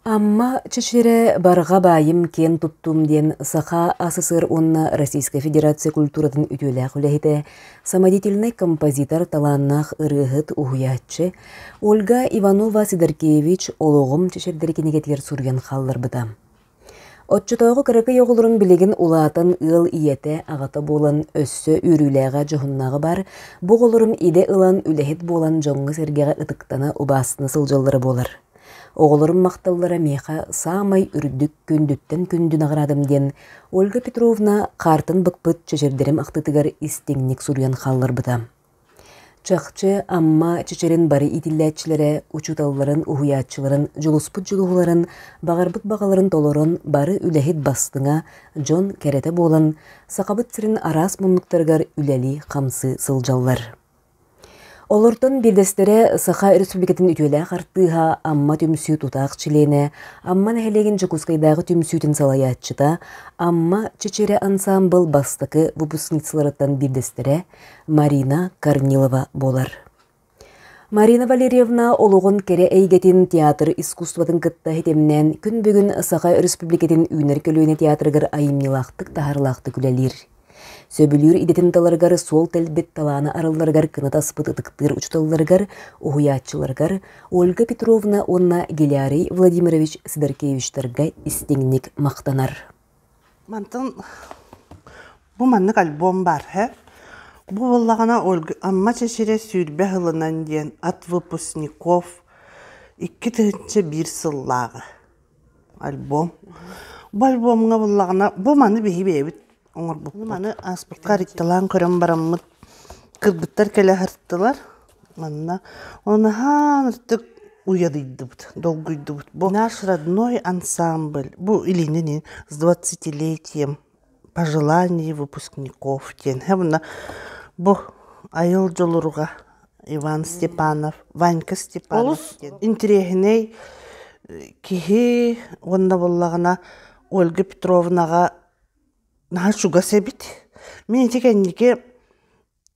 Амма чечере барға байым кен туттум ден саха АССР онна Российская Федерация культурадан үтөләк үләхите самодеятельный композитор таланнах ырыхыт уhuятчы Ольга Иванова-Сидоркевич олоғым чечердерекенегетер сурген халлар быдам. Отчутоғы кыракы yoğulurun билеген улатын ыл ияте ағата болан өссө үрүләға жохуннағы бар, бұғылырым иде ылан үләхет болан жоңғы сергеға ытыктана убасыны сылжалары болар. Оғылырым мақталлара меха самай үрдік күндіттен күндін ағырадым ден Ольга Петровна қартын бұқпыт чечердерім ақтытыгар истеңнік сурян қаллар бұдам. Чақчы амма чечерин бары итилләтчілері, учуталларын, ухуятчыларын, жолуспыт жолуғыларын, бағарбыт бағаларын толорын бары үләхет бастыңа Джон кәрәті болын, сақабыт сірін арас мұнлықтарғар үләли қамсы сылжаллар. Олортон билдестере Саха Республикатын үтөлә қартыға амма түмсүй тұтақ чилене, амма нәхелеген Жакускайдағы түмсүйтін салаятчыда, амма чечере ансамбл бастықы выпускницаларыттан билдестере Марина Корнилова болар. Марина Валерьевна олуғын кере әйгетін театр искусстватын кытта хетемнен күн бүгін Саха Республикатын үйнер көлөйне театргар айымнилақтық тахарлақты күлелер. Сөбілер идетін таларғар сол тәлбет таланы арыларғар кынатаспыт ытықтыр учталарғар, ухуятчыларғар Ольга Петровна онна Гелярий Владимирович Сидоркевичтарға истеңнік мақтанар. Мантын бұ маннық альбом бар, Бұ болағана Ольга амма чешере сүйірбе ғылынан ден от выпускников 2-1 сыллағы альбом. Бұ альбомға болағана бұ маны бейбейбіт. Маны аспыққа ритталан көрім бараммыт кырбыттар кәлі ғырттылар. Оны хан ұрттық уядыйды бұд, долгүйді бұд. Бұл наш родной ансамбль. Бұл илинен с 20-летием пожеланий выпускников. Бұл айыл жолырға Иван Степанов, Ванька Степанов. Интерегіней кихи онда болағына Ольга Петровнаға Нахал шуга себит. Мен текеннике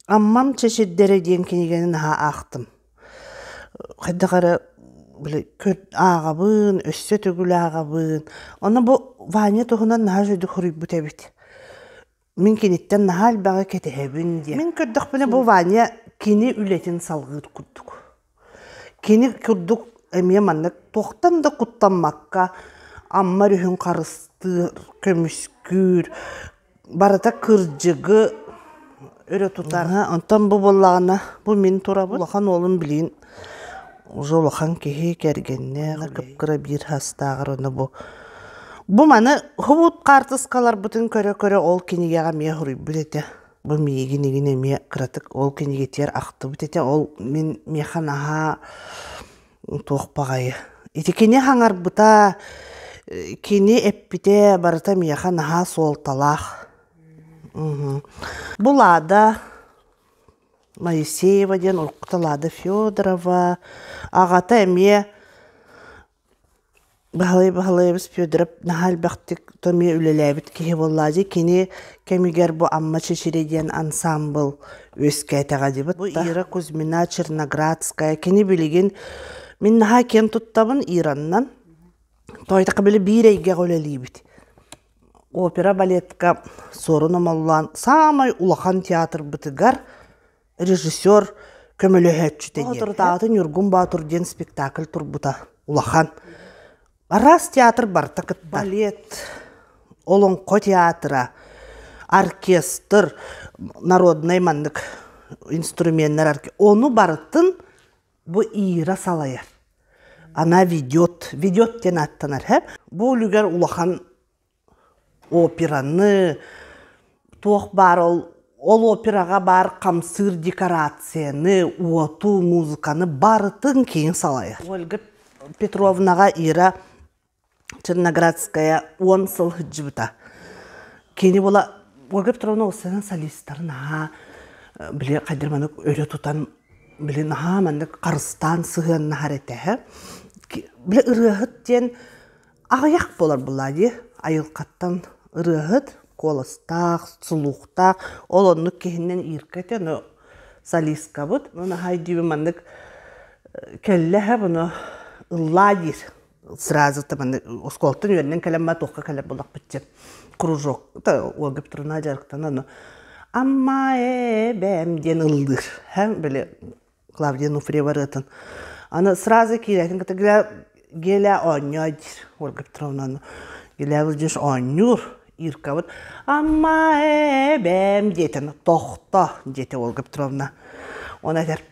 аммам чешеддері ден кенегені наха ақтым. Қайдағары ағабын, өссө төгілі ағабын. Оны бұл Ваня тұғынан наха жөйді құрып бұт әбет. Мен кенеттен наха албаға кетебін де. Мен көрдіқ бұны бұл Ваня кені үлетін салғыд күрдік. Кені күрдік әме маннық тоқтан да құттанмаққа амма рүйін қарыстыр, көміскүр, барата кыржығы өрі тұтарға. Онтан бұл болағына, бұл мен тұра бұл. Олақан олын білейін, жолақан кеге кәргенне, қыпқыра бір хастағыр оны бұл. Бұл маны ғұбыт қартысқалар бұтын көрі-көрі ол кенегеға ме ғұрый бүлеті. Бұл мейгенегіне ме қыратық ол кенегетер ақты бүтеті. Ол мен механ аға тоқпағайы. Етекене хаңар бұта кені әппіте барыта мияхан аға сол талақ. Бұлада Моисеева ден, ұлқыталады Федорова, ағата әме бағалай-бағалайбыз Федоров нағал бәқтік томе үлеләбіт кеге болады. Кені кәмегер бұ амма чешереден ансамбл өске әтіға дебіт. Бұ Ира Кузьмина Черноградская. Кені білеген мен наға кен тұттабын Ираннан. Тойдақы білі бір әйге ғөлелейбіт. Опера балетка сорын омалуан самай улахан театр бітігар режиссер көмілі әтчі деген. Отыртағытын Юргун Батур ден спектакль тұрбыта улахан. Арас театр бар тақыт балет, олонқо театра, оркестр, народный мандық инструменттер арке. Оны барытын бұ Ира салайар. Она ведет тен аттанар. Бұл үлігер улахан операны, тоқ бар, ол операға бар қамсыр декорацияны, уату музыканы барытын кейін салайыр. Ольга Петровнаға Ира Черноградская 10 сыл хыджыбыта. Кені бола Ольга Петровна осының солисттарына біле қайдырманы өрі тұтан біле наға мәндік қарыстан сығын нағареті. Біле ұрығыт ден ағаяқ болар бұлады. Айылқаттан ұрығыт, қолыстақ, сұлуқтақ. Ол онық кейіннен иркеті, солистка бұд. Оны хайдебі мәндік кәлі бұны ұлладыр. сразу там осколтон юрнен калемма тоққа калеп болақ бітчен. Кружок. Та олгып тұрына жарықтан аны. Amma бәм ден ылдыр. Һәм біле Клавдия Нуфриева рытын. Аны сразу кирәтин ката геля оньёдир. Олгып тұрына. Геля вылдеш оньюр. Ирка вот. Amma бәм детен. Тоқта дете олгып тұрына. Оны әтер.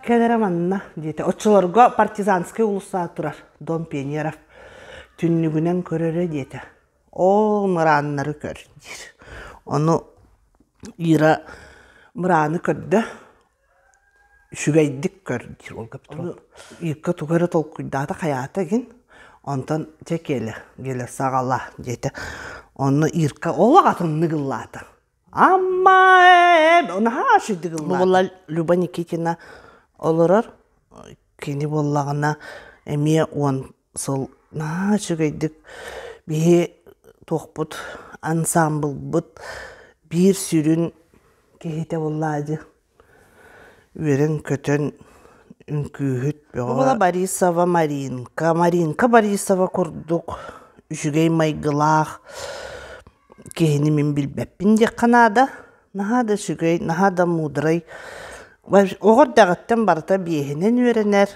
Кәдераманна дете. Отчыларға партизанский улуса тұрар. Дон Пионеров. Түннігінен көрері дете. Ол мұраннары көрдір. Оны Ира мұраны көрді. Шүгейдік көрдір ол көптір. Ирка тұғыры толқыйдады қаята ген. Онтан текелі, келі сағала деді. Оны Ирка олаға тыннығылады. Amma onu ha şiddigillar. Vallahi Люба Никитина олорор кени боллагына эме он сол на чыгайдык бие тохпут ансамбл бут бир сүрүн кете боллады. Верен көтөн үнкүһүт бала Борисова Маринка Борисова курдук жүгей майгылах кені мен билбеппин де канада нахада жүгей нахада мудрай оғыр дағыттан барта биехинен өренер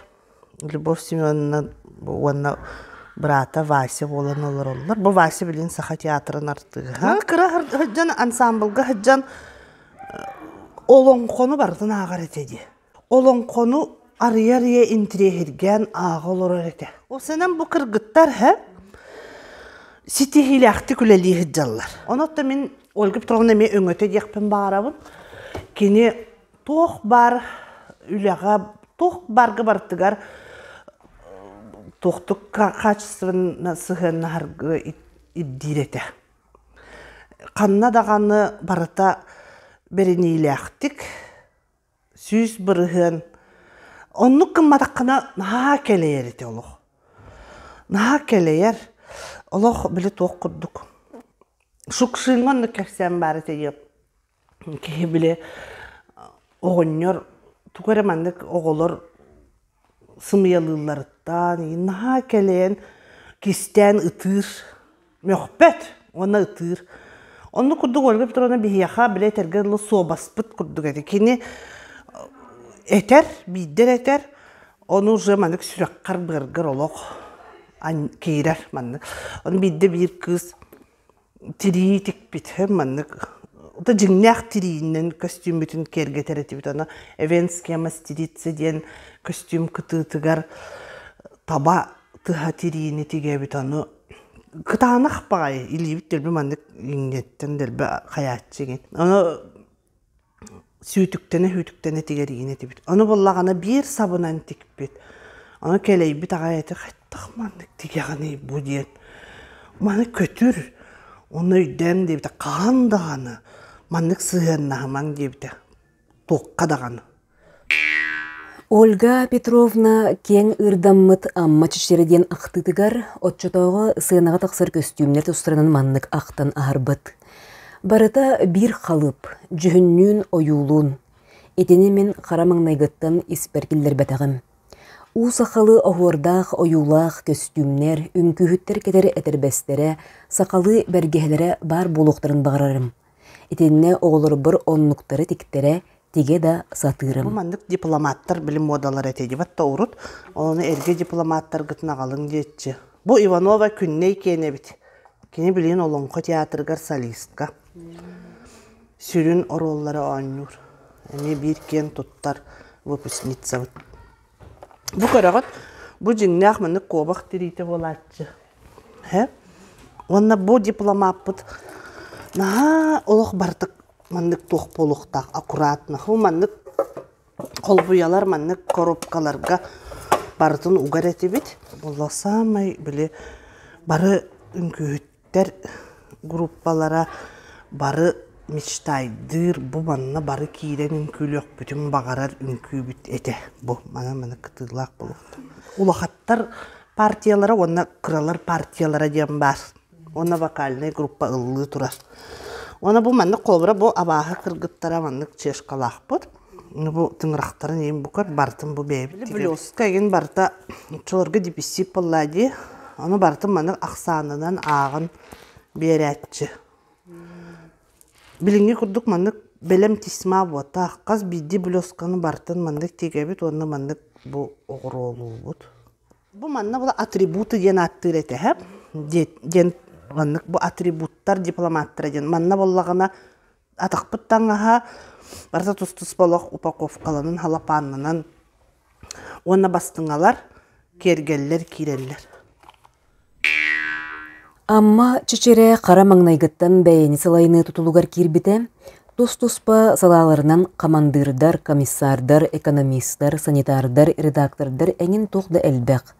Любовь Семеновна уанна брата Вася болан олар. Бұл Вася білін саха театрын артыға. Кыра хыджан ансамблға хыджан олон қону бардын ағар етеді. Олон қону ария интригерген аға олар еті. Осынан бұл кыргыттар ситихили ахты күләли хыджаллар. Онотта мен олгып тұрғына мен өңөте декпін бағарабын. Кені тоқ бар үліға, тоқ барғы бартыгар тоқтық качественно сығына харғы иддиреті. Қанна дағаны барыта беренейлі ақтик, сүйіз бұрығын. Онны кымматаққына наға келейер еті олық. Наға келейер. Олох білі тоқ құрдық. Шукшыңын кәксен бәрі тегеп. Кеге білі оғыннер, тұқырамандық оғылыр сымиялыларыттан, наға кәлейін кестен ұтыр, мөқпет, оны ұтыр. Оны құрдық олғып тұрғана бейяға білі тәргерлі собаспыт құрдық әді. Кені әтер, бейдер әтер, оны ұжы мандық сүрәққар бұғырғыр олық. Кейрер маннык. Оны бидде bir kız tiri tikpit hem manныk. O da jingnak tiriinden kostüm bütün kergetereti bit ona eventske mastirитse diyen kostüm kıtıtıgar taba tıha tiriini tige bit onu kıtanak bagay ilibit delbe manныk ingetten delbe hayatçı gen. Onu sütüktene tigeriine tibit. Onu bollagana bir sabunan tikpit. Onu keley bit agayeti mandık tigağını bu diyen. Manı kötür. Onu öden deyip de kan dağını. Mandık sığınna haman deyip de toqqa dağını. Olga Petrovna ken ırdammıt amma çişlerden aqtıtıgar, otçotoğu sığınağa taqsır köstümler tusturanın manlık aqtan aharbıt. Barata bir qalıp, cühünnün oyulun. Etenimin qaramangnaygıttan isperkiller betağım. Сақалы оғырдақ, ойулақ, көстүмнер, үнкүхіттер кетері әтербәстері, сақалы бәргелері бар болуқтарын бағарарым. Етеніне оғылыр бір оннуқтары тіктері, теге да сатырым. Бұл мандық дипломаттар білім модалар әтеді. Батта ұрыт, оны әрге дипломаттар ғытына қалың детчі. Бұл Иванова күнней кені біт. Кені білейін олонқы театрғар солистка. Сүрін ороллары аннур. Әме бір кен тұттар выпускница бұт. Bu karağıt, bu cingnak manık qobaq dirite bolatçı. Onna bu diplomapıt. Naha oluq bartık manık toq boluqtaq, akurat. Nahu manık kolbuyalar manık korupkalarga barытын ugar etibit. Bollasamay bile barı ünkühütter gruppalara barı Мечтайдыр, bu manna barı kiren ünkül yok, bütün bağarar ünkü büt ete. Bu mana kıtılaq buluqtu. Ulaqattar partiyalara, ona kralar partiyalara diyen var. Ona vakaline gruppa ıllığı turar. Ona bu manna kolbura bu abağı kırgıttara manlık çeşkalaq bud. Bu tınraqtara neyin bukar, bartın bu beybi. Блёстка еген барта чолорга диписип боллади. Onu bартын маны ақсанынан ағын берәтчі. Билинги курдук маны белем тисма бота. Қаз бидди блёсканы бартын мандык тегебит, оны мандык бу оғыролу бұд. Бу манна була атрибуты ден аттыр әте, ден мандык бу атрибуттар дипломаттыр ден. Манна боллағына атақпыттаңаға барта тұстыс болық упаковкаланын халапанынан оны бастыңалар, кергеллер, киреллер. Амма чечере қара маңнайгыттан бәйені салайыны тұтылуғар кирбіте, тус-туспа салаларынан командырдар, комиссардар, экономисттар, санитардар, редактордар әңін тоқды әлбәқ.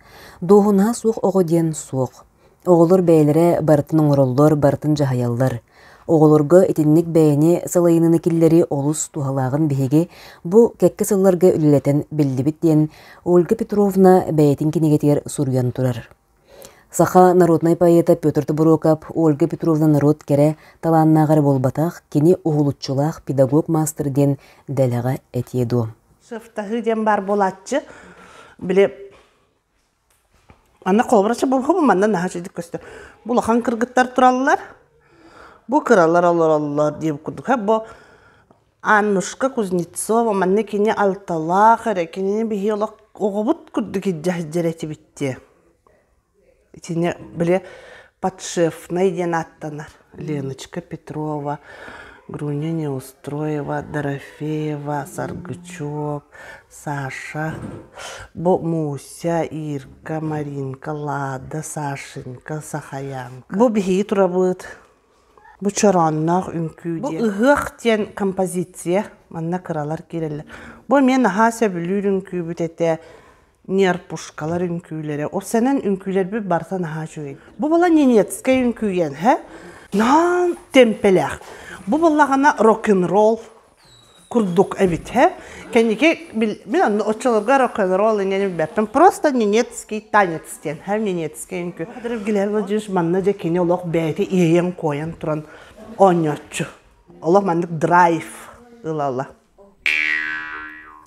Доғына суық оғы ден суық. Оғылыр бәйлері бартын оңыроллар, бартын жағаяллар. Оғылырға етіннік бәйені салайыныны киллері олыс туғалағын бігеге бұ кәккі сылларға үлілетен білдібіт ден Ольга Петровна бәйетін кенегетер сурьян тұрар. Саха народный поэта Петр Табурокап Ольга Петровна народ кере таланнағар болбатақ кені оғылытчылақ педагог мастер ден дәліға әтеду. Шыфтағы ден бар болатчы, біле, ана қолбырачы бұл құбым, ана наға жедік көсті. Бұл ақан кыргыттар тұралылар, бұл кыралар алар деп күдік. Бұл Аннушка Кузнецова, манне кені алталақ, кені бігелақ оғыбыт күдік жәрәті бітті. Итине біле подшефный ден аттанар. Леночка Петрова, Груня Неустроева, Дорофеева, Саргычок, Саша, Муся, Ирка, Маринка, Лада, Сашенька, Сахаянка. Бу биги тура быт. Бу чараннах үнкүйде. Бу ыгық тен композиция. Манна кыралар керелер. Бу мен хаса білір үнкүй бүтете. Нерпушкалар үнкүйлері. О сенен үнкүйлер бір барсан аға жүйен. Бұл бала ненецкай үнкүйен, Нан темпелек. Бұл балағана рок-н-ролл күрдік әбіт, Кәнеке, мен анны отчылырға рок-н-ролл енені бәптім. Просто ненецкай танецтен, ненецкай үнкүй. Қадырып келер бұл жүз манна жа кене олық бәйті иен қоян тұран оньотчу. Олық мандық драйв ылалла.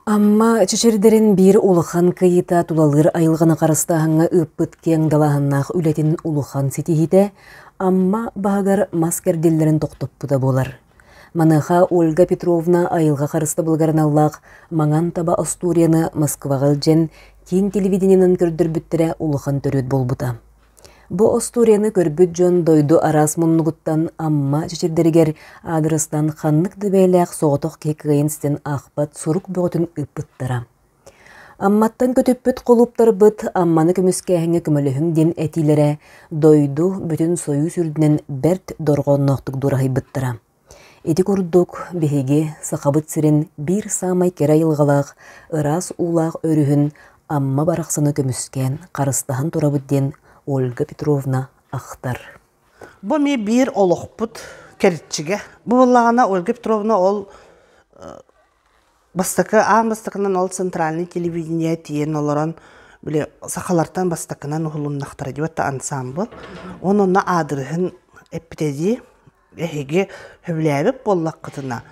Амма чечердерин бир улухан кыйыта тулалыр айылғаны қарыстағыңа өппіт кең далағыннақ үлетін улухан сетихите, амма бағар маскерделерін тоқтыппыда болар. Маныха Ольга Петровна айылға қарысты бұлғарын аллақ, маңан таба Астурияны Москвағыл жен кен телевидениянын көрдірбіттірі улухан төрөт болбыта. Бу Астурияны көрбүт жон дойду арас мұннығыттан амма чечердерігер адрыстан ханнык дебейләк соғытық кекігейінстен ақпат сұрук бөғытын үппіттіра. Амматтан көтөппіт қолуптар бұт амманы көміскәхіңі көміліхің ден әтилері дойду бүтін сою сүрдінен бәрт дорғонноқтық дұрағай бұттыра. Эти курдук беге сақабыт сирен бір самай кера йылғалақ, ырас улақ өрүхін амма барақсыны көміскен қарыстахан турабыдден Ольга Петровна Ахтар. Бу ми бир олоқпут керитчиге. Бу боллағана Ольга Петровна ол бастакынан ол центральный телевидение тиен оларан биле сақалартан бастакынан ұғылымнақтар едібетті ансамбл. Онына адырығын эпитези эхеге хөбләбіп боллақ қытына.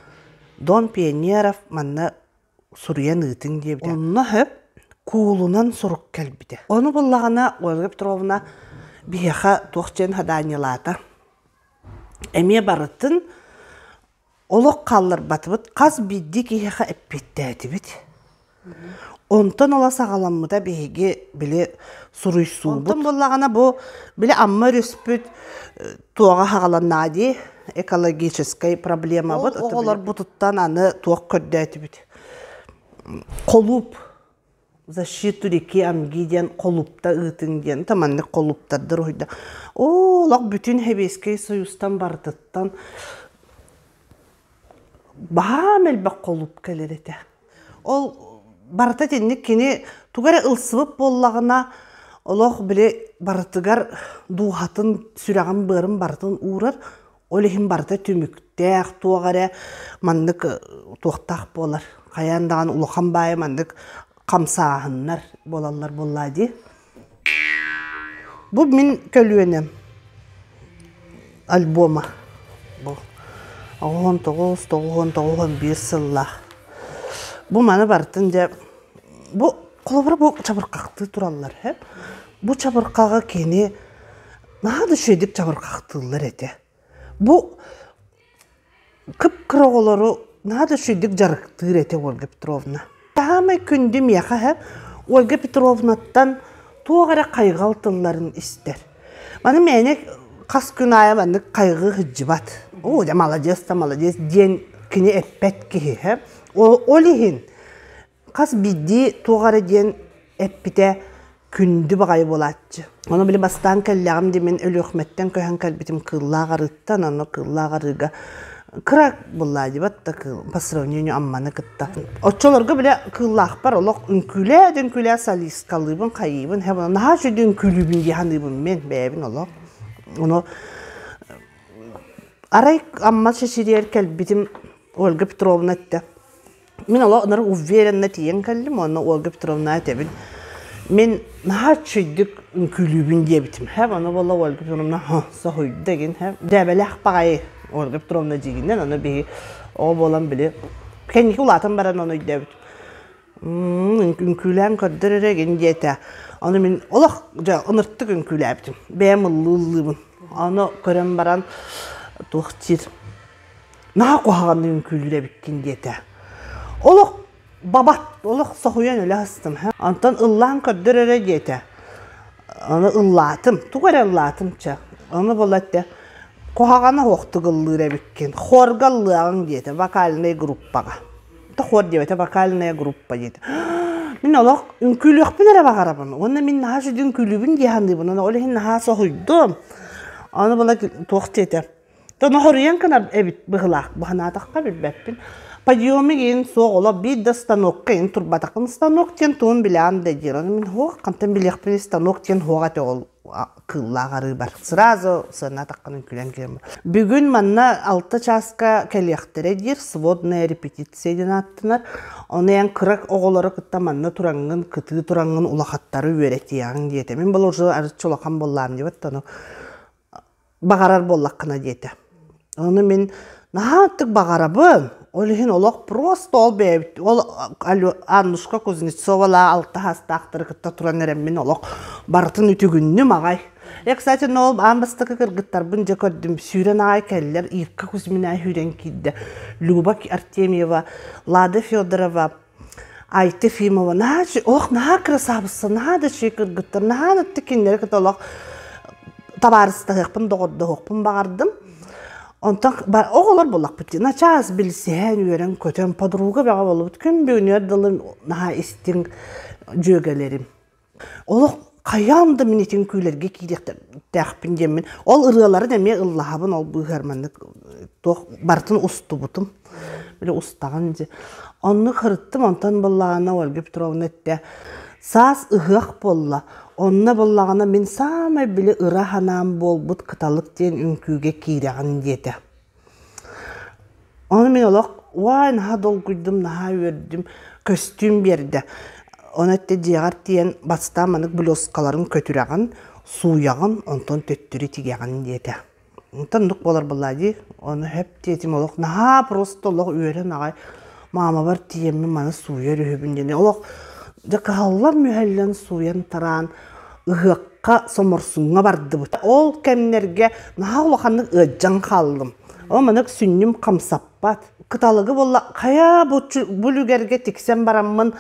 Дон Пионеров манна сурьян ұйтын дебді. Онына хөп куулунан сурук кәлбіде. Оны боллағана Ольга Петровна бияха тоқчен хаданилата. Әме барытын олық қаллар батыбыт қаз бидді кейха әппетті әдібіт. Онтан ола сағаламыда бейге біле суруйсу. Онтан боллағана бұл біле амма рөспіт туаға хағаланна де экологическай проблема бұд. Оғылар бұтыттан аны туақ көрді әдібіт. Қолуп защиту реки амгиден қолупта ытыңден таманны қолуптардыр ойда. Олақ бүтін хебескей союзтан бардыттан баға мәлбақ қолуп кәлер еті. Ол барыта теннік кені туғары ылсыбып боллағына олақ біле барытыгар дуғатын сүрағын бұрын барытын урар. Олехін барыта түміктәқ туғары мандық туқтақ болар. Қаяндаған ұлыған байы мандық қамсағынлар болалар болады. Бұл мен көлуенем альбома. Бұл 1991 сыллақ. Бұл маны бартын жа, бұл қолыбыр бұл чабырқақты тұралар. bu çabırkağı keni naha düşedik çabırkaqtıllar ete. Bu kıpkıroğları naha düşedik jarıktır ete Olga Petrovna. Tamay kündüm yaqa hep Olga Petrovna'dan tuğara kaygaltılların ister. Bana mene kas gün aya bana kaygı hıccibat. O da malades diyen kini epet ki hep. Olihin kas biddi tuğara diyen epite kündü bağay bolatçı. Onu bile bastan kellağım demin ölü hükmetten köhen kalbitim kıllağa garıttan onu kıllağa garıga kırak bulladı batta pasravniyonu ammanı kıtta. Oçolarga bile kıllağa par olaq ünküle salis kalıbın kayıbın hep ona naha şöyle ünkülübün dihanıbın men beyabin olaq. Onu aray amma şaşırıyor kalbitim Olga Petrovna ette. Min olaq onları uvverenle tiyen kallim onu Olga Petrovna etebin. Men naha çöydük ünkülübün diye bitim. Hep onu valla Olga Petrovna sahoydu degin hep debelek bağayı Olga Petrovna diyinden onu bir o bolan bile kendiki ulatan baran onu debit. Ünkülen kaddırere gen diyete. Onu men olaq onırttık ünküle bitim. Benim ıllılığımın. Onu kören baran tuğçir. Naha koğağını ünkülüre bitkin diyete. Olaq babat, olaq sahuyan öyle hastım. Antan ıllan kaddırere diyete. Onu ıllatım, tuğara ıllatım ça. Onu bolatte. Koğağana hoqtu gıllıra bitkin. Horgallığın diyete, vakaline gruppaga. Ta hor diyete, vakaline gruppa diyete. Min olaq ünkülü yok binere bakarabın. Onu min naha şu ünkülübün diyandı bunu. Onu hin naha sahuydum. Onu bola tuğt diyete. Onu horiyan kana ebit bıhlaq. Bahana taqqa bir beppin. Padyomi gin soğula bir de stanokka in turbatakın stanok tiyan tuğun bilan da jiran. Min hoğ kantan bilyaqpin stanok tiyan hoğa teol kıllağarı bar. Sırazı sırna taqqanın külen kelem. Bugün manna 6 çaska kelyaqtere dir. Svodnaya repetitsiyeden attınar. Onu yan kırak oğuları kıtta manna turangın, kıtı turangın ulaqattары öğretiyan diyete. Min bol orzu arız çolaqan bollam diyet. Onu bağarar bollaqına diyete. Onu min naha attık bağarabın. Olihin olaq prosto ol bebit. Ol Annushka Kuznetsova altı hasta aktırı kıtta turan eremmin olaq bartın ütügünlü mağay. Ksaçı ne ol ambastıkı kırgıttar bunca kördüm. Süren ağay keller İrka Kuzmina hüren kidde. Lubak Artemyeva, Lada Fyodorova, Ayte Fimova. Naha krasabısı, naha da şey kırgıttar, naha da tikinleri kıta olaq tabarısты hıqpın doğurdu hıqpın bağırdım. Ondan oğlar bolaq bitti. Naçaz bilsehen öğren köten padruga bağa bolup gün bugünler dalın naha istin jögelerim. Olaq qayamdı minitin kuylerge kiyrekte taqpin demin. Ol ırıları demeye ıllahabın ol bu hermanlık bartın ustu butum. Böyle ustağınca. Onu kırıttım ondan bollağına Olga Petrovna ette. Sas ıhıq bolla. Onna bollağına min samay bile ıra hanam bol but kıtalık diyen ünküge kiyrağın diyete. Onu min olaq, vay naha dolguydum, naha ördüm, köstüm berdi. Onu ette diğer diyen bastamanık bloskaların kötürağın, suyağın, ondan töttürü tigağın diyete. Ondan nuk bolar bolladı, onu hep diyetim olaq, naha prosto olaq öğren ağay, mama var diyemmi mana suya rühübün diyene. Olaq, Jakalla mühellen suyan taran ıhıqqa somorsunga bardı bu. Ol kemnerge naha ulaqanlık ıccan kaldım. O manık sünnüm kamsappat. Kıtalıgı bolla kaya bu lügerge tiksen baramın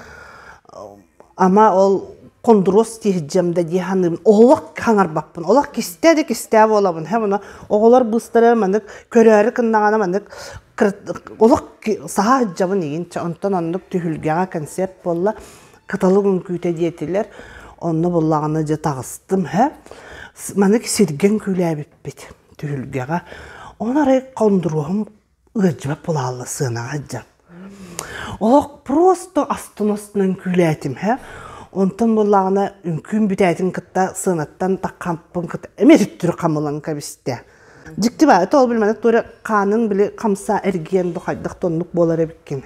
ama ol kondros tihicemde dihanım. Olaq hangar bakpın. Olaq kistedik istebe olabın. Hem ona oğlar bıstırı manık köreri kındağına manık olaq saha hıccabın egin. Ondan onluk tühülgeğa konsept bolla. Katalogun küte diyetiler, onu bollağınıca tağыстım. Manık sirgen küyle bit tühülgeğa. Onları konduruğum ıcbap bulalı sığına hıccan. Olaq prosto astunasından küyle etim. Ondan bollağına ünkün bütetin kıtta sığınattan taqampın kıtta. Emerit türü kamılan kabiste. Jikti ba, tol bilmedik doğru kanın bile kamsa ergiyen doqaydık tonluk bolara bitkin.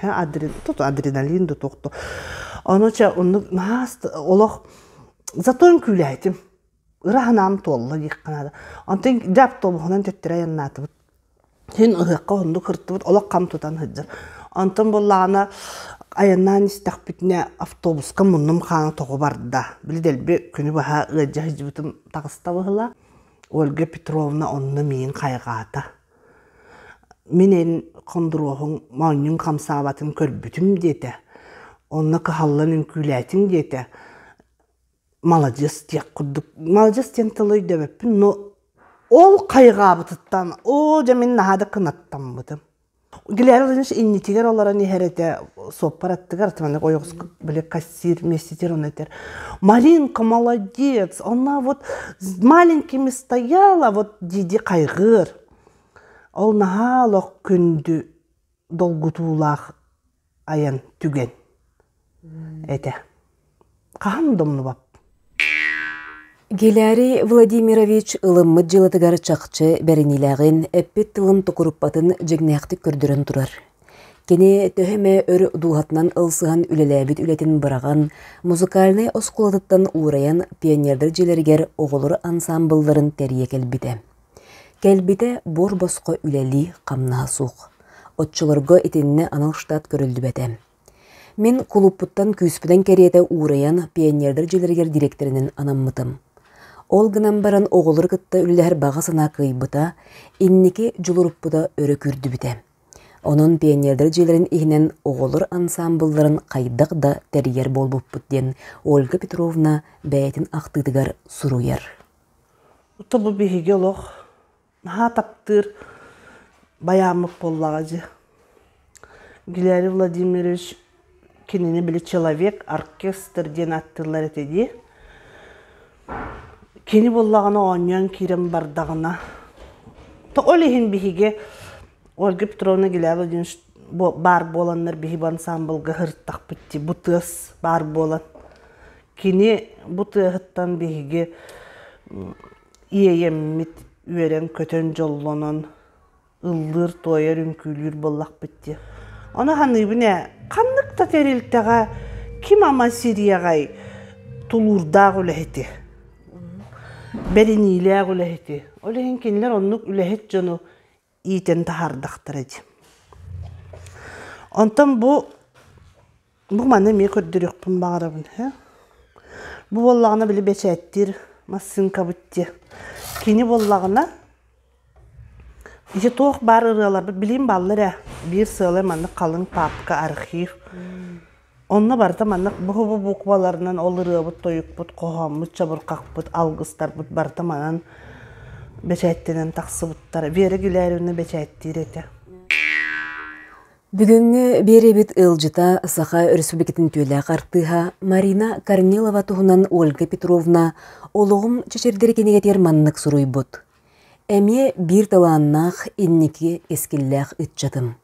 Adrenalin de toqtu. Onunca onu nast olaq zaten külaydım. Irahanam tolla yıqqanadı. Ondan jap tobuğundan tettire yannatıbıt. Hin ıhıqqa ondu kırtıbıt olaq kam tutan hıccar. Ondan bollağına Аяннан истақпитне автобуска муннум хаана тоғы барды. Білделбе күні баха ғаджа хижбітім тағыстабығыла. Ольга Петровна онны мейін қайғата. Менен қондыруғын мауынын қамсабатын көрбітім деді. Онны қағаллан үнкүләтін деді. Молодец тек құддық. Молодец тен тылой дөбеппін, но ол қайғабытыттан, о жамин нахады қынаттан бұдым. Гилер олынш иннитигер олара нехерете соппараттыгар, тыманық ойғыз біле кассир, месситер он етер. Маринка, молодец, она вот маленькими стояла, вот диди қайғыр. Ол нахалық күнді долгутулақ аян түген. Әті. Қағам домны бап? Гелярий Владимирович ылыммыт жылытыгар чақчы бәрінилағын әппет тылын тұқырыппатын жегнәқті көрдірін тұрар. Кене төһеме өр дуғатынан ылсыған үлеләбіт үлетін бұраған, музыкальный оскуладыттан ураян пионердер желергер оғылыр ансамблдарын тәрие кәлбіті. Кәлбіті бор босқы үләли қамна суқ. Отчылырғы етінне анал штат көрілді бәті. Мен клубпуттан күйіспіден кәриеті ураян пионердер желергер директорының анаммытым. Ол гынан баран оғылыр кытта үлілер бағасына кыйбыта, иннеке жұлырыппыда өрі күрді біте. Onun пионердер желерін ихінен оғылыр ансамблдарын қайдақ да тәрігер болбыппыт ден Ольга Петровна бәйтін ақтыдығар сұруяр. Ұтыбы бейге олық, наға таптыр баямық боллағазы. Гилярий Владимирович кенені білі человек, оркестр ден аттырлар етеді. Кені боллағына оңян керем бардағына. Олейін бейге Ольга Петровна Гилярий Владимирович бар боланлар бейгі ансамблға ғырттақ бітті. Бұтыз бар болан. Кені бұтығыттан бейге иееммет үйерен көтен жолланын ыллыр тойер үнкүлір боллақ бітті. Оны ханыбыне қаннықта тәреліктіға ким ама Сирияғай тулурдағы үләхеті. Бәрінейләғ үләхеті. Олеген кенілер оннық үләхет жону иетен тахардақтыр еді. Онтан бұл маны ме көрдіріқпін бағарабын. Бұл боллағына білі бәчәттір, массынка бұтте. Кені боллағына Ije toq бар ырылар, білейм баллар бір сылы маңық қалың папка архив. Онна барда маңық бұғы бұқбаларынан ол ыры бұд, тойық бұд, қоғам бұд, жабырқақ бұд, алғыстар бұд барда маңын бәчәттенен тақсы бұдтар. Бері гіләріні бәчәттер еті. Бүгінгі бері біт ылжыта Саха Республикатын төлі қартыға Марина Корнилова тұғынан Ольга Петровна олығым чешердері кенегетер маңнық сұруй бұд. Әме бір таланнақ иннеке ескілләқ үтчатым.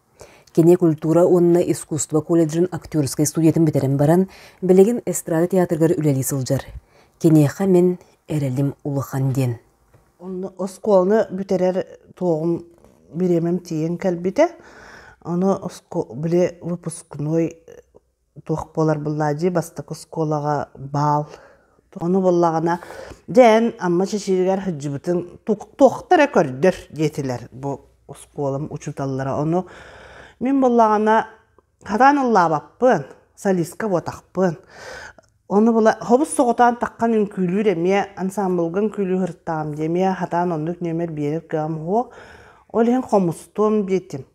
Кене культура онына искусство колледжін актерскай студиятын бітерім баран, білеген эстрада театргар үләли сылжар. Кенеға мен әрелім улыған ден. Осколны бүтерер тоғым беремем тиен кәлбіті. Оны біле выпускной тоқ болар бұллади, бастық осколаға бал. Onu bollağına den amma çeşirger hıcıbıtın toqtara kördür yetiler bu oskolam uçutallara onu min bollağına hatanılla bappın saliska botaqpın onu bolla hobus soğutan taqqan ünkülür eme ansamblgan külü hırtam deme hatan onluk nömer berip gam ho olhen qomustum betim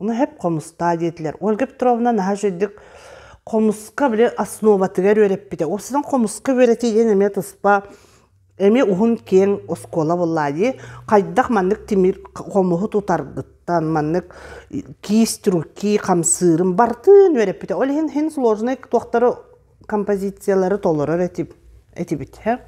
onu hep qomusta dediler Olga Petrovna naha jödük Qomuska bile asnovatıgar öğrep bide. O sizden qomuska öğretiyen eme tıspa eme uhun ken oskola bolladı. Qaydaq manlık timir qomuhu tutargıttan manlık kiistruki qamsırın bartın öğrep bide. Olehin hen sложный toqtarı kompozisiyaları tolerar etip bide.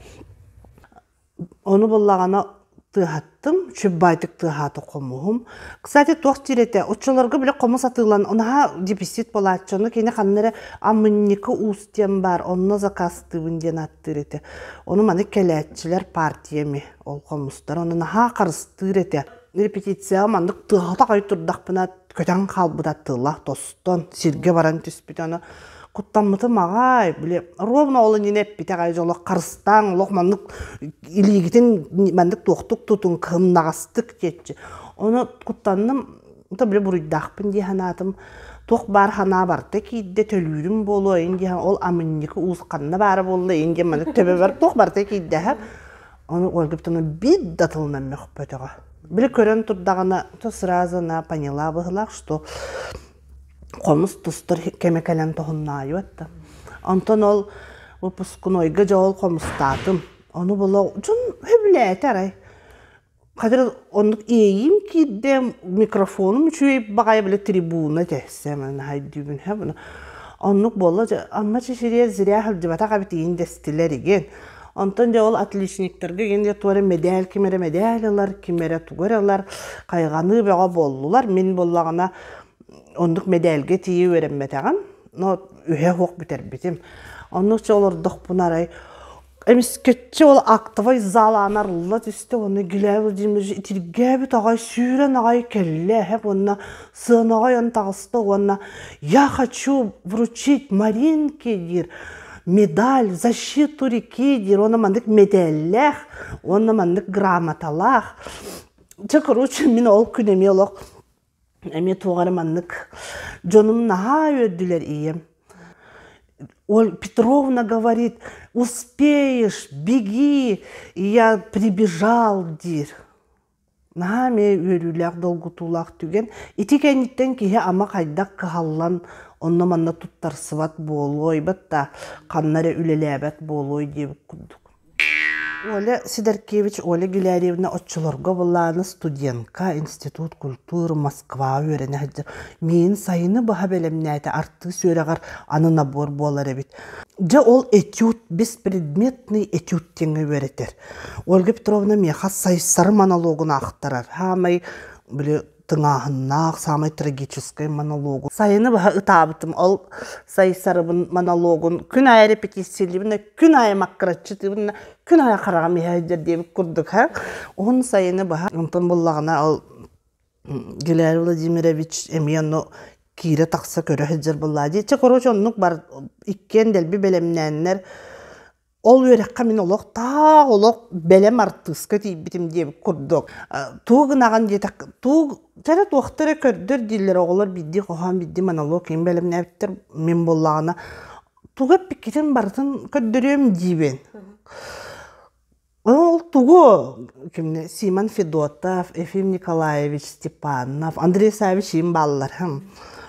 Onu bollağına tığattım, çöbbaydık tığatı qomuhum. Kısati toq direte, uçularga bile qomu satılan, ona depisit bolatçını, kene qanları amınnika ustiyan bar, onunla zakastıvın den attır ete. Onu manı kelətçiler partiyemi, ol qomustar, onu naha qarыстır ete. Repetisiya mandık tığata qaytırdaq buna köten qalbıda tığlaq doston, sirge baran tüspit onu. Kuttanmıtı mağay, bile rovna olun yine bite qaycılı qarıstan, loqmanlık iligitin mandık toqtuk tutun kım nağıstık geçci. Onu kuttandım, da bile buruydaqpın diye hanatım Тоқ бар хана барда кейді төлүрім болу, енді ол амыннекі уысқанна бары болу, енді мәні төбе бар, тоқ барда кейді. Оны олгіптіні бид датылынан мөк бөтіға. Білі көрін тұрдағына, то сразу на поняла бұғылақ, что қомыз тұстыр кемекелен тоғыннайы өтті. Антон ол выпускнойға жауыл қомыстатым. Оны болу, жүн өбіләйті арай. Қадыр ондық ейім кейді микрофоным үшуей бағай білі трибуна тәсемін, хайдүйбін. Ондық болу, amma чешерия зіря хылжыбата қабет ең дәстілер еген. Антон жауыл отличниктерге генде туары медаль, кемере медалялар, кемере туғыралар, қайғаны бәға болулар. Мен болағына ондық медальге тейі өренметеғам. Но үйе хоқ бітер бітім. Ондық жауылырдық бұнарай. Әмес кетче ол актывай заланарлы түсті, оны гіләбі дейміз, итіргәбі тағай сүйрен ағай келле, әп онына сын ағай он тағысты, онына «Я хочу вручить Маринке» дир, медаль, защиту реки дир, оны мандық медалләх, оны мандық грамоталах. Короче, мен ол күнеме олық, әме туғары мандық жоным наға өдділер ием. Петровна говорит, успеешь, беги. И я прибежал, дир. Наме өрүләк долгутулак түген. Итикенниттен кие ама кайдак кахаллан, онна манна туттарсыват болой, батта каннары үлеләбәт болой деп күндік. Оля Сидоркевич, Оля Гиляревна отчыларға боланы студентка, Институт культуры Москва өрені. Мен сайыны баға бәлеміне әйті артты сөрағар аны набор болар әбет. Жа ол этюд, беспредметный этюд теңі өретер. Ольга Петровна меха сайсар монологын ақтарар. Хамай білі тыңағыннақ, самай трагической монологу. Сайыны баға ұтабытым, ол сайсарыбын монологын күн ай репетициялыбына, күн ай маққыратчытыбына, күн ай қарағам ехайдер деп күрдік. Оның сайыны баға ұнтын болағына ол Гилярий Владимирович әмейіні кире тақса көрі хеджер болады. Короче, онық бар иккен дәлбі бәлемнәнлер ол өрекқа мен олық тақ олық бәлем артысқа бітім деп күрдік. Туғын аған детек, жәрі туқтыры көрдір дейлер оғылар бидді қоған бидді монолог ең бәлем нәбіттір мен болағына. Туға пікетін бартын көрдірем дейбен. Ол туғы Симон Федотов, Ефим Николаевич Степанов, Андрей Савич ең балылар.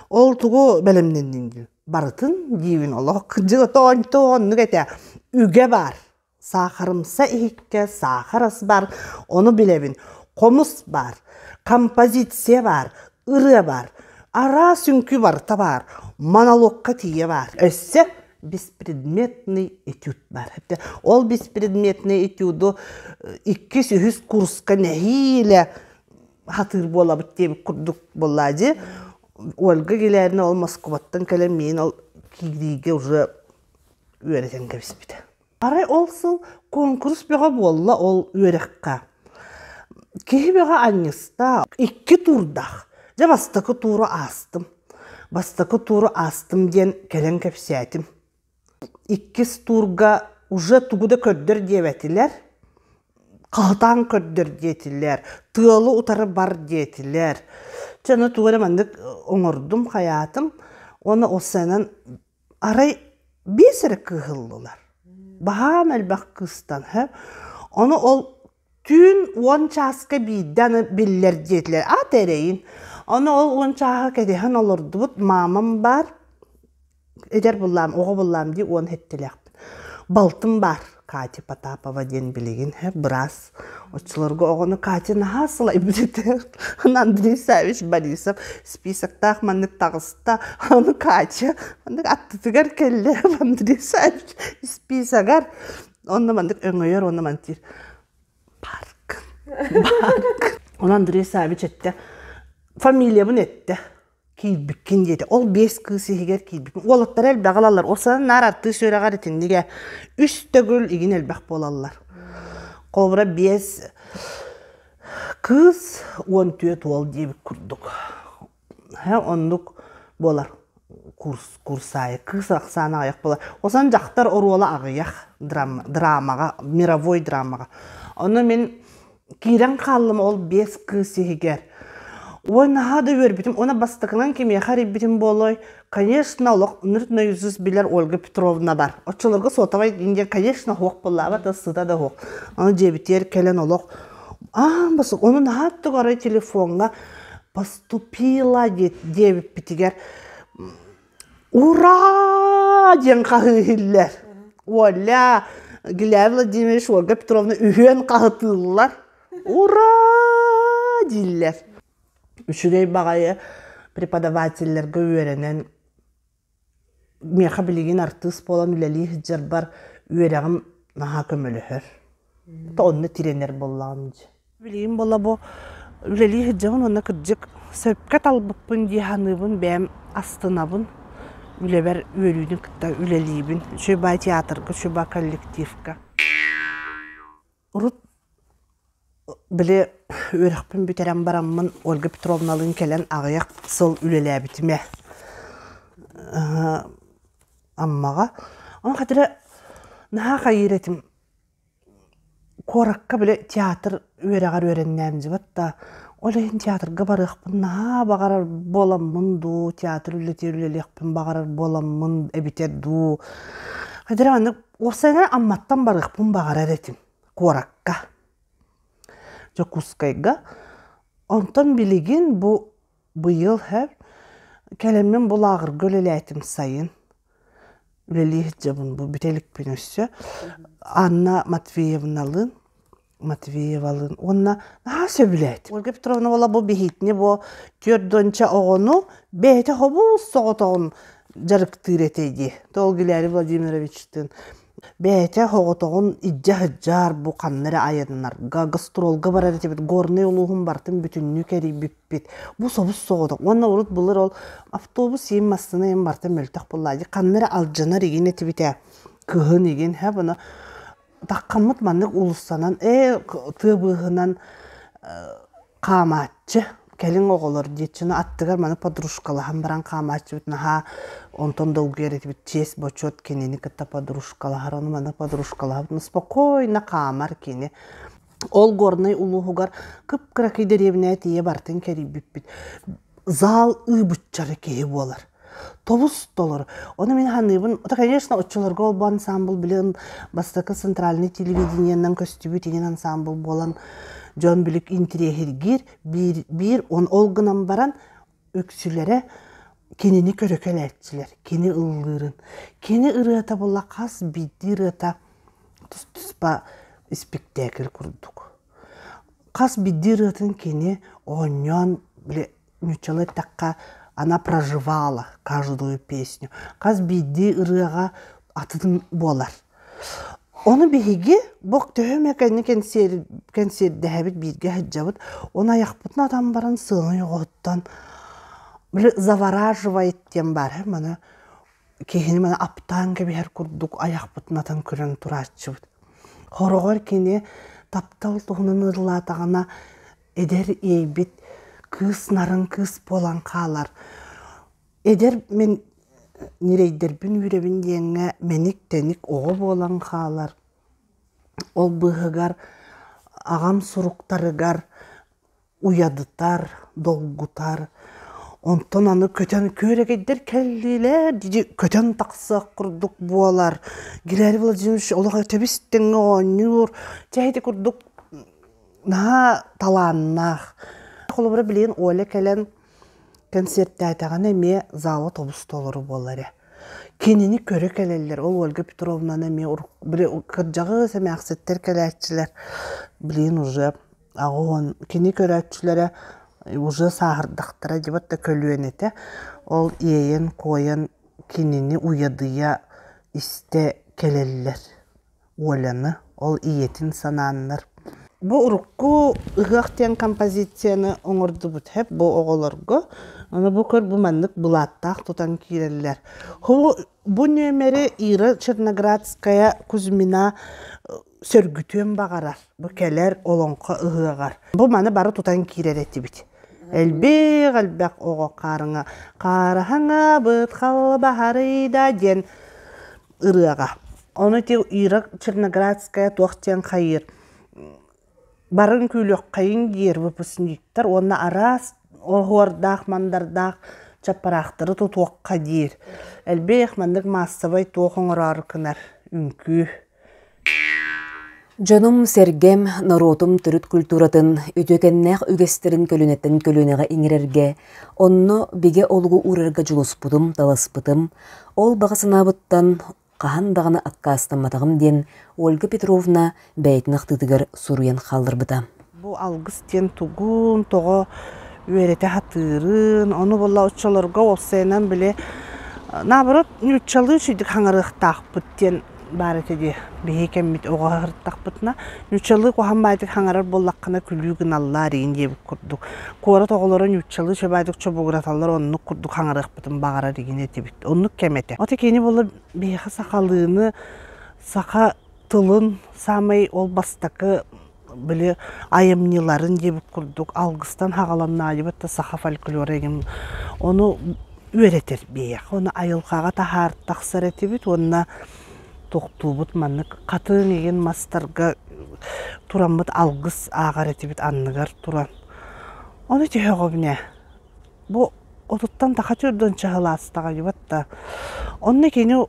Ол туғы бәлемнен бартын дейбен олық. Жылы тоғын әте үге бар. Сақырымса екке сақырыс бар. Оны білебін. Қомыс бар. Композиция бар. Үрі бар. Ара сүнкі барта бар. Монологқа тие бар. Өссе беспредметный этюд бар. Ол беспредметный этюду 200 курсқа нәхейлі хатыр бола біттебі күрдік болады. Ольга Гиляревна ол Москваттан кәлем мен ол кейдейге уже өретен кәбіспеді. Арай олсыл конкурс беға болла ол өrekқа. Кейі беға аннеста 2 турдақ. Жа бастақы туру астым. Бастақы туру астым ден кәлен кәпсәтім. 2 турға уже тугуда көрдір дебетілер. Қалтан көрдір детілер. Тылы ұтары бар детілер. Жаны туғыры мандық оңырдым қаятым. Оны осынан арай бесірі кығылдылар. Бағам әлбақ қыстан. Оны ол түн 10 часқа бейдені білілер детілер. Ат әрейін. Оны ол 10 чаға кәдеген олырды бұд. Мамам бар. Эдер бұллам, оғы бұллам дей 10 хеттілек. Балтым бар. Катя Потапова ден білеген, біраз. Отчыларға оғыны Катя нағасылай білетер. Андрей Савич Борисов списоктақ маңдық тағысты. Оны Катя, маңдық аттытығар келі. Андрей Савич списогар. Оны маңдық өңейер, оны маңдық парк. Оны Андрей Савич әтті. Фамилия бұн әтті. Кейбіккен деді. Ол 5 кысы егер кейбіккен. Олаттар әлбәқ алалар. Осыдан наратты сөрағар етіндіге 3 төгіл еген әлбәқ болалар. Қолбыра 5 кыз 14 ол дейбік күрдік. Ондық болар. Курсайы. Кыз ақсаны аяқ болар. Осыдан жақтар оруалы ағияқ драмаға, мировой драмаға. Оны мен кейрен қалым ол 5 кысы егер. Ой, нахады вербитим, она бастакынан кеме харибитим болой. Конечно, олох ныртна юзус билер Ольга Петровна бар. Очолорга сотавай инде, конечно, хоқ боллаба, да сыта да хоқ. Аны жебитер келен олох. Басы, оны нахатты қарай телефонға поступила дебит битигер. Ура! Ден қағылар. Оля, Гиляя Владимирович, Ольга Петровна үйен қағытылар. Ура! Диллер. Үшігей бағайы преподавательлерге үйеренен меха білеген артыс болан үләлі хиджар бар үйерегім наға көміліхір. Онны тиренер боллағын. Білеген бола бұл үләлі хиджағын онна күрджік сөпкет албықпын дейханыбын бәм астынабын үләбәр үйелудің күтті үләлейбін. Шөба театрға, шөба коллективка. Ұрыт Біле өріқпін бүтерен барамын Ольга Петровналың келен ағаяқ сыл үлелі әбітіме. Аммаға. Он қадыры наға қайыретім. Қораққа біле театр өріғар өреннәмді бәтті. Олайын театрға барықпын наға бағарар боламын ду. Театр үлелі-үлеліқпін бағарар боламын әбітер ду. Қадыры аны осыны амматтан барықпын бағарар етім. Қораққа. Кускайга. Онтан билеген бу быйыл хәр кәлеммен бұл ағыр гөлелі әйтім сайын. Үлелі жабын бұл бітелік пен өссі. Анна Матвеевналын, онна наға сөбілі әйтім. Ольга Петровна ола бұл бейхетіне бұл көрдөнча оғыну бейті қобыл соғытауын жарықтыр етейді. Тол Гиляя Владимировичтің. Бәйте хоғытоғын иджа-хыджар бұ қаннары айынларға, гастролға барар етебет, горны олуғын бартын бүтінні кәрі бүппет. Бұ собыс соғыдық. Онна ұрыт бұлыр ол автобус ем мастына ем бартын мөлтақ бұллайды. Қаннары алжанар еген етебете, күхін еген. Бұны таққамыт маннық ұлыстанан, тыбығынан қаматчы. Кәлін оғылыр детчіні аттығар маны подружкалахан баран қаматчы бітін ха онтон долгер етіп чес бочот кенені кітті подружкалахар, оны маны подружкалахар бітін спокойна қамар кені. Ол горнай улуғығар күп-күрәкі деревіне әтейе бартын кәрі бүппет. Зал ұйбытчары кейі болар. Тобус долар. Оны мен ханыбын, ота, конечно, отчыларға ол бұл ансамбл білін бастықы центральный телевидениянан көстібі теген ансамбл болан жон білік интерегергер бір он олғынан баран өксілері кенені көрекел әтчілер, кені ұлғырын. Кені ұрыата бола қас бейді ұрыата тұс-тұспа спектакль күрдік. Қас бейді ұрыатын кені оңнан біле мүчалы таққа она проживала каждую песню. Қас бейді ұрыға атының болар. Оны бейге боқ төхіме кәнсер дәбіт бейге хәджабыт. Оны аяқпытын адам баран сыңы оғыттан. Білі завораживает тем бар. Мана кейхені мана аптан кәбігер күрдік аяқпытын atan көрін тұратшыбыт. Хорығыр кені таптал тұғының ұрлатағына әдер ейбет кыз нарын кыз болан қалар. Әдер мен нерейдербін үребін дейінгі менік-тәнік оғы болан қалар. Ол бұғығар, ағам сұруқтарығар, уядытар, долгутар. Онтон аны көтен көрегейдер кәлілер, дейде көтен тақсық күрдік болар. Гиляя Владимирович, олыға төбістің оңыр, жәйді күрдік наға таланнақ. Қолы бірі білейін олы кәлін концертте айтаған әме залы тобыс толыры болары. Кенені көрі кәлелер, ол Ольга Петровнаны әме кіржағы сәме ақсеттер кәләтчілер білейін ұжы. Ағуын кені көрі әтчілері ұжы сағырдақтыра дебатта көлуен еті. Ол ейін, қойын, кенені уядыя істе кәлелер. Оланы, ол иетін сананыр. Бұ ұрыққу ұғақтен композицияны оңырды бұд хеп, бұ оғылырғы. Оны бұ көр бұ мәнлік бұлаттақ тұтан кейрелер. Бұ нөмері Ира Черноградская Кузьмина сөргітуен бағарар. Бұ кәлер олонқа ұғығар. Бұ мәні бары тұтан кейрер әтті біт. Әлбек оғы қарыңа. Қарағаңа бұд қалы бағарыда ден ұрыға. Оны тек Ира Черноградская тоқтен қайыр. Барын күйлік қайын гер выпускниктар, оны арас оғуардақ, мандардақ чаппарақтыры тұтуаққа дейір. Әлбек мандық массабай тоқыңырары кынар үнкі. Жаным сергем наротум түріт культуратын үтөкеннәқ үгестерін көлінеттен көлінеға иңерерге, онно биге олғы урырға жылоспудым, таласпытым, ол бағасынабыттан қахан бағаны аққастаматағым ден Ольга Петровна бәйтін ақтыдығыр сұруен қалдырбыта. Бұл алғыз тен тұғын, тоғы үйереті хатырын, оны болла ұтшаларға олсайынан біле, набырот нүтчалы шүйдік хаңарықтақ бұттен бар етеді. Бейі кәммет оға ғырттақ бұтына, нүтчалы қоған байдық хаңарар боллаққына күлігін алла рейін деп күрдік. Қуара тоғылары нүтчалы шөбайдық чөбігіраталар онық күрдік хаңарық бұтын бағара деген етебет. Онық кәметі. Ота кені болы бейхі сақалыны, сақа тылын самай ол бастақы білі айымнеларын деп күрдік. Алғыстан хағаламна алибатта сақа фольклор еген. Оны өретер бейх. Оны айылқаға тахар тақсар етебет. Онына тоқтубут маннык қатың еген мастарға турамбыт алғыс ағар етебет анныгар туран. Оны түйе ғобіне. Бұ отыттан тақа түрден чағыластаға ебатта. Оны кені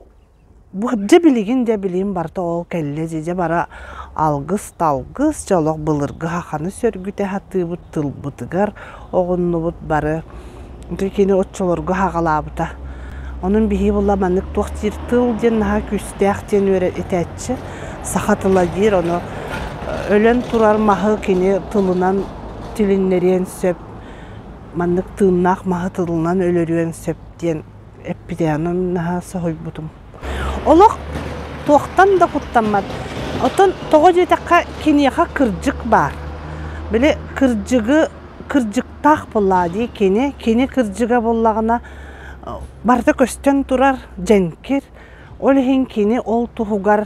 бұ де білеген барта ол кәлі зеде бара алғыс талғыс жалық бұлырғы хақаны сөргіте хаты бұт тыл бұтығар оғынны бұт бары. Кені отчылырғы хағалабыта. Onun bihi bulla manlık toxtir tıl den naha küstəxten etətçi saxatıla gir onu ölen turar mahı kini tılından tilinlerien söp manlık tığnaq mahı tılından ölürüyen söp den epideyanın naha sahoy butum. Olaq toxtan da kuttanmad. Otan toğa jetakka kiniyaxa kırcık var. Bile kırcıktaq bulladı kini kırcıga bullağına barda көстен турар жәнкер, олхин кені ол тұғығар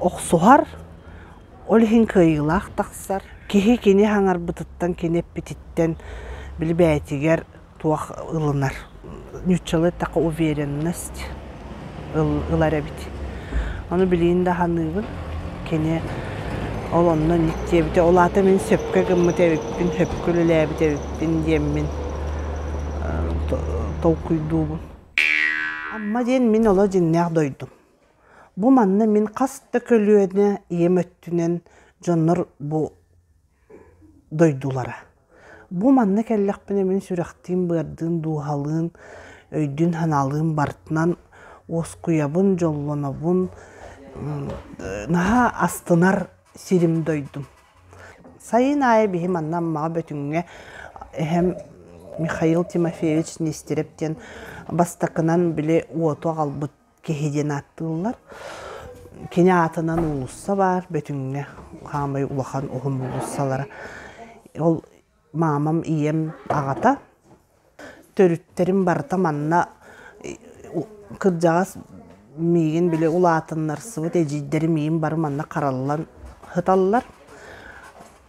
оқсуғар, олхин күйілақ тақсар. Кехи кені хаңар бұтыттан кені петиттен білі бәйтігер туақ ылынар. Нүтчалы тақы уверенность ылар әбіт. Оны білейін да ханығын, кені ол онын нектебіте. Ол аты мен сөпке гыммы тәбіппін, хөпкілі әбіт әбіппін деммін. Тоқуйдуғын. Amma den min ola jinneğ doydum. Bu manna min qasta kölüene iyem öttünen jonlar bu doydulara. Bu manna kelleqpine min süreqtin bardın duhalın, öydün hanalığın bartnan oskuyabın, jollanabın, naha astınar sirim doydum. Sayın aya bihi mannan mağa bötünge hem Mikhail Timofeyevich Nesterep'ten bastakınan bile otu albıt kehiden attılar. Kene atından ulussa var, bütününe kamay ulakan oğun ulussalara. Ol mamam iyem ağata. Törütterim barta manna kırcağız miyin bile ulatınlar sıvı tecidleri miyin barı manna karallan hıtallar.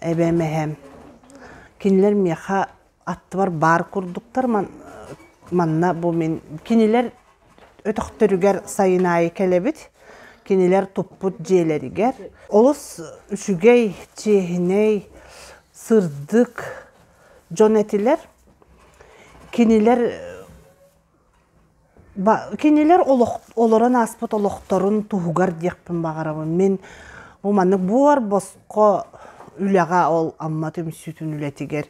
Ebemehem. Kinler miyaha attı bar kurduklar manna bu men kiniler ötöktörüger sayınayı kelebit kiniler topput jeleriger olus üçügey çehiney sırdık jonetiler kiniler oloran aspıt oloktorun tuhugar diyekpin bağarabın men bu manna bu var bosko ülaga ol amma tümsütün ületiger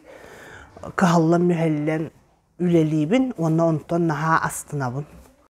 Kahallan mühellen ülelibin, ona ondan naha astınabın.